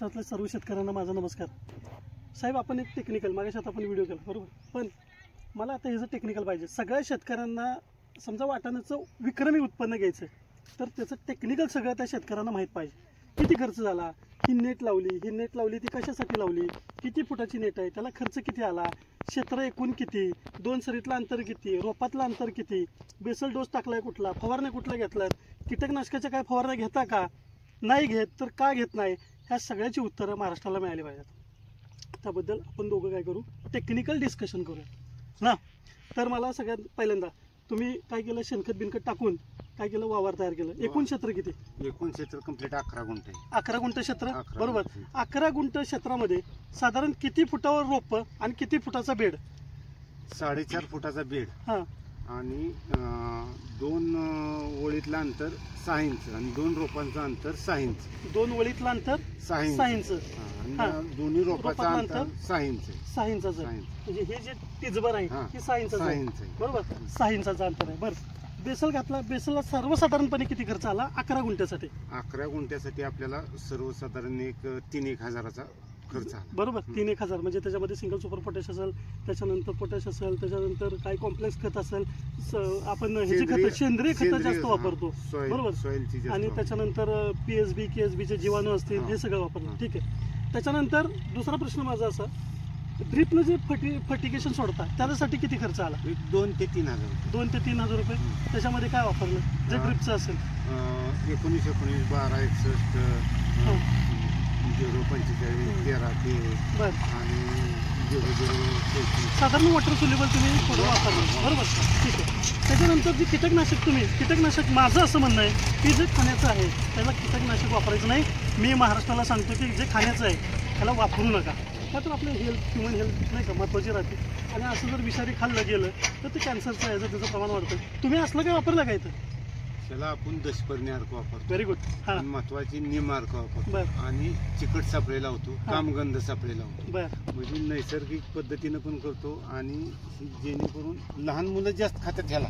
महाराष्ट्रातल्या सर्व शेतकऱ्यांना माझा नमस्कार. साहेब, आपण एक टेक्निकल मागाशी आपण व्हिडिओ केला बरोबर, पण मला आता हे जर टेक्निकल पाहिजे. सगळ्या शेतकऱ्यांना समजा वाटाण्याचं विक्रमी उत्पन्न घ्यायचं तर त्याचं टेक्निकल सगळं त्या शेतकऱ्यांना माहीत पाहिजे. किती खर्च झाला, ही नेट लावली ती कशासाठी लावली, किती फुटाची नेट आहे, त्याला खर्च किती आला, क्षेत्र एकूण किती, 2 सरीतलं अंतर किती, रोपातलं अंतर किती, बेसल डोस टाकलाय कुठला, फवारण्या कुठल्या घेतल्यात, कीटकनाशकाच्या काय फवारण्या घेता का नाही घेत, तर का घेत नाही, ह्या सगळ्याची उत्तरं महाराष्ट्राला मिळाली पाहिजेत. त्याबद्दल आपण दोघं काय करू, टेक्निकल डिस्कशन करूया ना. तर मला सगळ्यात पहिल्यांदा तुम्ही काय केलं, शेणखत बिनखत टाकून काय केलं, वावर तयार केलं. एकूण क्षेत्र किती? एकूण क्षेत्र कंप्लीट 11 गुंठ आहे. 11 गुंठ क्षेत्र बरोबर. 11 गुंठ क्षेत्रामध्ये साधारण किती फुटावर रोप आणि किती फुटाचा बेड? 4.5 फुटाचा बेड. हा. आणि 2 ओळीतलं अंतर 6 इंच आणि 2 रोपांचं अंतर 6 इंच. 2 ओळीतलं अंतर 6 इंच. आणि दोन्ही रोपांचं अंतर 6 इंच. 6 इंचाचं. म्हणजे हे जे टिजबर आहे हे 6 इंचाचं आहे बरोबर. 6 इंचाचं अंतर आहे. बरं, बेसल घातला. बेसलला सर्वसाधारणपणे किती खर्च आला 11 गुंठ्यासाठी? 11 गुंठ्यासाठी आपल्याला सर्वसाधारण एक 3-1 हजाराचा खर्च आला बरोबर. 3-1 हजार. म्हणजे त्याच्यामध्ये सिंगल सुपर पोटॅश असेल, त्याच्यानंतर पोटॅश असेल, त्याच्यानंतर काही कॉम्प्लेक्स खत असेल, आपण ह्याची खत सेंद्रिय खतं जास्त वापरतो बरोबर. आणि त्याच्यानंतर PSB KSB चे जीवाणू असतील हे सगळं वापरतो. ठीक आहे. त्याच्यानंतर दुसरा प्रश्न माझा असा, ड्रिपनं जे फर्टिगेशन सोडतात त्याच्यासाठी किती खर्च आला? 2 ते 3 हजार. 2 ते 3 हजार रुपये. त्याच्यामध्ये काय वापरलं जे ड्रिपचं असेल? 19 12 61 045 13 ते आणि 00 साधारण वॉटर सोल्युबल तुम्ही थोडं वापरलं बरोबर. ठीक आहे. त्याच्यानंतर जे कीटकनाशक माझं असं म्हणणं आहे की जे खाण्याचं आहे त्याला कीटकनाशक वापरायचं नाही. मी महाराष्ट्राला सांगतो की जे खाण्याचं आहे त्याला वापरू नका. का तर आपलं ह्युमन हेल्थ नाही का महत्त्वाची राहते. आणि असं जर विषारी खाल्लं गेलं तर ते कॅन्सरचं याचं त्याचं प्रमाण वाढतं. तुम्ही असलं काय वापरलं काय? तर त्याला आपण दशपर्णी अर्क वापरतो. Very good. हा. महत्वाची निम अर्क वापरतो आणि चिकट सापळे लावतो, कामगंध सापळे लावतो. म्हणजे नैसर्गिक पद्धतीनं पण करतो आणि जेणेकरून लहान मुलं जास्त खातात ह्याला.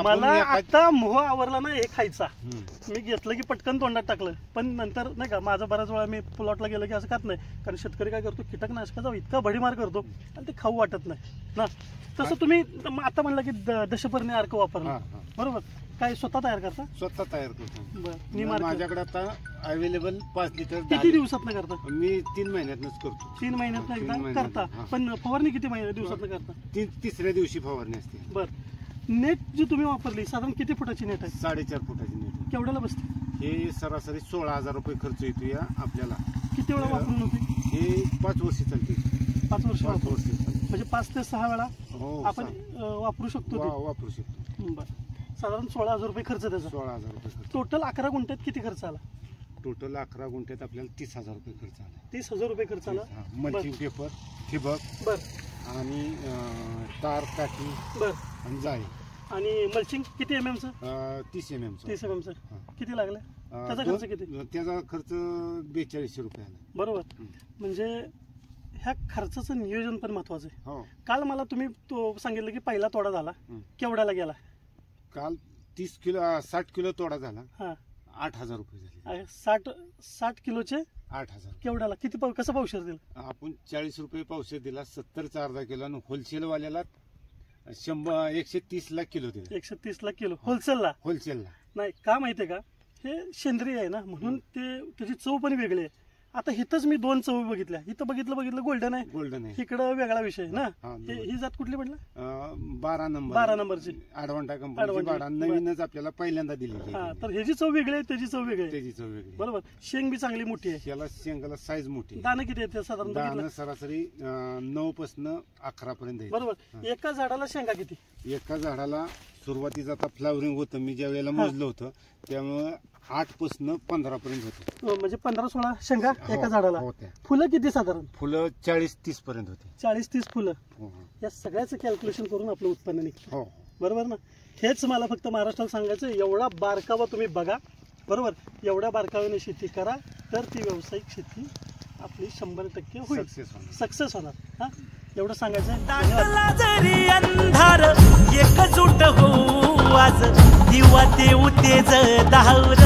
मला आता मोह आवरला ना हे खायचा. मी घेतलं की पटकन तोंडात टाकलं. पण नंतर नाही का माझा बऱ्याच वेळा मी प्लॉटला गेलं की असं खात नाही. कारण शेतकरी काय करतो, कीटकनाशकाचा इतका भडीमार करतो आणि ते खाऊ वाटत नाही ना. तसं तुम्ही आता म्हणलं की दशपर्णी अर्क वापरला बरोबर. काय स्वतः तयार करता? स्वतः तयार करतो. बरं. माझ्याकडे आता अवेलेबल 5 लिटर. किती दिवसात करता? मी 3 महिन्यातच करतो. 3 महिन्यात एकदा करता. पण फवारणी किती दिवसात करता? तिसऱ्या दिवशी फवारणी असते. बरं. नेट जी तुम्ही वापरली साधारण किती फुटाची नेट आहे? 4.5 फुटाची नेट. केवढ्याला बसते? हे सरासरी 16,000 रुपये खर्च येतो या आपल्याला. किती वेळा वापरून होते? हे 5 वर्ष चालते. 5 वर्ष. म्हणजे 5 ते 6 वेळा आपण वापरू शकतो. वापरू शकतो. बरं. साधारण 16,000 रुपये खर्च त्याचा. 16,000 रुपये. टोटल 11 गुंठ्यात किती खर्च आला? टोटल 11 गुंठ्यात आपल्याला 30,000 रुपये खर्च आला. 30,000 रुपये खर्च आला. मल्चिंग पेपर, ठिबक आणि तार काठी आणि जाळी. आणि मल्चिंग किती MM चं? 30 MM. 30 MM चं. किती लागलं? त्याचा खर्च किती? त्याचा खर्च 4200 रुपये आला बरोबर. म्हणजे ह्या खर्चाचं नियोजन पण महत्वाचं आहे. काल मला तुम्ही सांगितलं की पहिला तोडा झाला, केवढ्याला गेला? काल 60 किलो तोडा झाला. 8,000 रुपये झाले. 60 किलोचे 8,000. केवढ्याला किती कसं पावशेर दिलं? आपण 40 रुपये पावशेर दिला. 70चा अर्धा किलो आणि होलसेल वाल्याला 130 ला किलो दिला. 130 ला किलो होलसेलला. नाही का माहितीये का, हे सेंद्रिय आहे ना म्हणून त्याची चव पण वेगळी आहे. आता इथंच मी 2 चव बघितल्या. इथं बघितलं गोल्डन आहे. इकडं वेगळा विषय ना. ही जात कुठली म्हटलं? 12 नंबरची अडवांटा कंपनी. नवीनच आपल्याला पहिल्यांदा दिली. तर ह्याची चव वेगळी आहे, त्याची चव वेगळी आहे बरोबर. शेंग बी चांगली मोठी आहे. याला शेंगाला साईज मोठी. दाणं किती येते साधारण? दाणं सरासरी 9 पासून 11 पर्यंत आहे बरोबर. एका झाडाला शेंगा किती? एका झाडाला सुरुवातीचं आता फ्लावरिंग होतं, मी ज्या वेळेला मोजलं होतं त्यामुळे 8 पासून 15 पर्यंत होते. म्हणजे 15-16 शेंगा एका झाडाला. फुलं किती साधारण? फुलं 40-30 पर्यंत होते. 40-30 फुलं. या सगळ्याचं कॅल्क्युलेशन करून आपलं उत्पन्न निघतं बरोबर ना. हेच मला फक्त महाराष्ट्राला सांगायचं. एवढा बारकावा तुम्ही बघा बरोबर. एवढ्या बारकाव्याने शेती करा तर ती व्यावसायिक शेती आपली 100% होईल, सक्सेस होणार. हा, एवढं सांगायचं. जरी अंधार एकजूट हो आज दिवा ते उतेज धावर